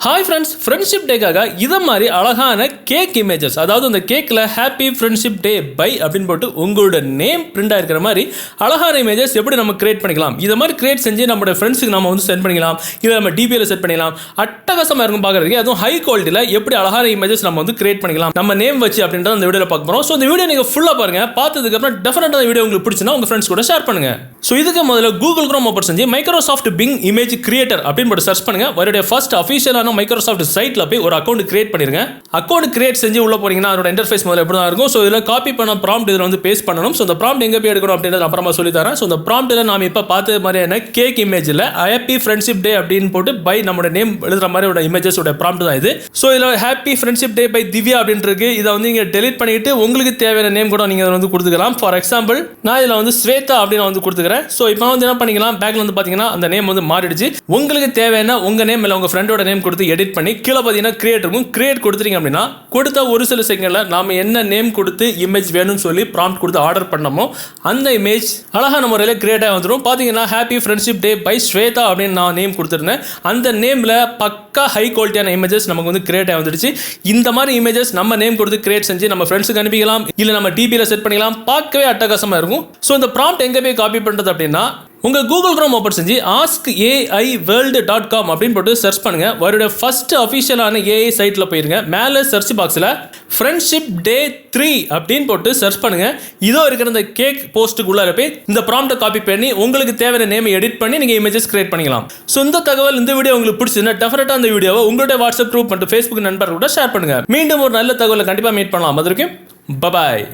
Hi friends, friendship டேக்காக இதை மாதிரி அழகான கேக் இமேஜஸ், அதாவது அந்த கேக்கில் ஹாப்பி ஃப்ரெண்ட்ஷிப் டே பை அப்படின்னு போட்டு உங்களோட நேம் பிரிண்ட் ஆகிருக்கிற மாதிரி அழகான இமேஜஸ் எப்படி நம்ம கிரியேட் பண்ணிக்கலாம். இதை மாதிரி கிரியேட் செஞ்சு நம்மளோட ஃப்ரெண்ட்ஸுக்கு நம்ம வந்து சென்ட் பண்ணிக்கலாம். இதை நம்ம டிபியில் செட் பண்ணிக்கலாம். அட்டகாசமாக இருக்கும் பார்க்குறதுக்கு. அதுவும் ஹை குவாலிட்டியில் எப்படி அழகான இமேஜஸ் நம்ம வந்து கிரியேட் பண்ணிக்கலாம் நம்ம நேம் வச்சு அப்படின்றத அந்த வீடியோவில் பார்க்க போகிறோம். ஸோ இந்த வீடியோ நீங்கள் ஃபுல்லாக பாருங்கள். பார்த்ததுக்கப்புறம் டெஃபினட்டாக அந்த வீடியோ உங்களுக்கு பிடிச்சுன்னா உங்கள் ஃப்ரெண்ட்ஸ் கூட ஷேர் பண்ணுங்கள். ஸோ இதுக்கு முதல்ல கூகுள் குரோம் ஓப்பன் செஞ்சு மைக்ரோசாஃப்ட் பிங் இமேஜ் கிரியேட்டர் அப்படின்னு போட்டு சர்ச் பண்ணுங்கள். அவருடைய ஃபர்ஸ்ட் அஃபிஷியலான மைக்ரோசாஃப்ட் சைட்ல போய் ஒரு அக்கௌண்ட் கிரியேட் பண்ணிருங்க. அக்கௌண்ட் கிரியேட் செஞ்சு உள்ள போறீங்கன்னா அதோட இன்டர்ஃபேஸ் முதல்ல எப்படி தான் இருக்கும். ஸோ இதில் காப்பி பண்ண ப்ராம்ப்ட் இதில் வந்து பேஸ்ட் பண்ணணும். ஸோ இந்த ப்ராம்ப்ட் எங்கே போய் எடுக்கணும் அப்படின்றத அப்புறமா சொல்லி தரேன். ஸோ இந்த ப்ராம்ப்ட்ல நாம இப்போ பார்த்த மாதிரியான கேக் இமேஜில் ஹாப்பி ஃப்ரெண்ட்ஷிப் டே அப்படின்னு போட்டு பை நம்மளோட நேம் எழுதுற மாதிரி இமேஜஸ் ப்ராம்ப்ட் தான் இது. ஸோ இதில் happy friendship day by Divya அப்படின்னு இருக்கு. இதை வந்து நீங்க டெலிட் பண்ணிட்டு உங்களுக்கு தேவையான நேம் கூட நீங்க வந்து கொடுத்துக்கலாம். ஃபார் எக்ஸாம்பிள் நான் இதில் வந்து ஸ்வேதா அப்படின்னு வந்து கொடுத்துக்கிறேன். ஸோ இப்போ வந்து என்ன பண்ணிக்கலாம், பேக்ல வந்து பார்த்தீங்கன்னா அந்த நேம் வந்து மாறிடுச்சு. உங்களுக்கு தேவையான உங்க நேம் இல்லை உங்க ஃப்ரெண்டோட நேம் கொடுத்து எடிட் பண்ணி கீழே பார்த்தீங்கன்னா கிரியேட் இருக்கும். கிரியேட் கொடுத்துட்டீங்க அப்படின்னா கொடுத்த ஒரு சில செகண்டில் நாம என்ன நேம் கொடுத்து இமேஜ் வேணும்னு சொல்லி ப்ராம்ப்ட் கொடுத்து ஆர்டர் பண்ணமோ அந்த இமேஜ் அழகான முறையில் கிரியேட் ஆகி வந்துடும். பார்த்தீங்கன்னா happy friendship day by Shweta அப்படின்னு நான் நேம் கொடுத்துருந்தேன். அந்த நேமில் பக்கா ஹை குவாலிட்டியான இமேஜஸ் நமக்கு வந்து கிரியேட் ஆகி வந்துடுச்சு. இந்த மாதிரி இமேஜஸ் நம்ம நேம் கொடுத்து கிரியேட் செஞ்சு நம்ம ஃப்ரெண்ட்ஸுக்கு அனுப்பிக்கலாம், இல்லை நம்ம டிபியில் செட் பண்ணிக்கலாம். பார்க்கவே அட்டகாசமாக இருக்கும். ஸோ இந்த ப்ராம்ப்ட் எங்கே போய் காப்பி பண்ணுறது அப்படின்னா உங்க கூகுள் குரோம் ஓப்பன் செஞ்சு askaiworld.com அப்படின்னு போட்டு சர்ச் பண்ணுங்க. அவருடைய ஃபர்ஸ்ட் அஃபிஷியலான ஏஐ சைட்ல போயிருங்க. மேலே சர்ச் பாக்ஸில் ஃப்ரெண்ட்ஷிப் டே 3 அப்படின்னு போட்டு சர்ச் பண்ணுங்க. இதோ இருக்கிற இந்த கேக் போஸ்ட்டுக்குள்ள போய் இந்த ப்ராம்ப்டை காப்பி பண்ணி உங்களுக்கு தேவையான நேம் எடிட் பண்ணி நீங்க இமேஜஸ் கிரியேட் பண்ணிக்கலாம். ஸோ இந்த தகவல் இந்த வீடியோ உங்களுக்கு பிடிச்சிருந்தா டெஃபினட்டா அந்த வீடியோவை உங்களுடைய வாட்ஸ்அப் குரூப் மற்றும் ஃபேஸ்புக் நண்பர்கள் கூட ஷேர் பண்ணுங்க. மீண்டும் ஒரு நல்ல தகவலை கண்டிப்பாக மீட் பண்ணலாம். அது வரைக்கும் பபாய்.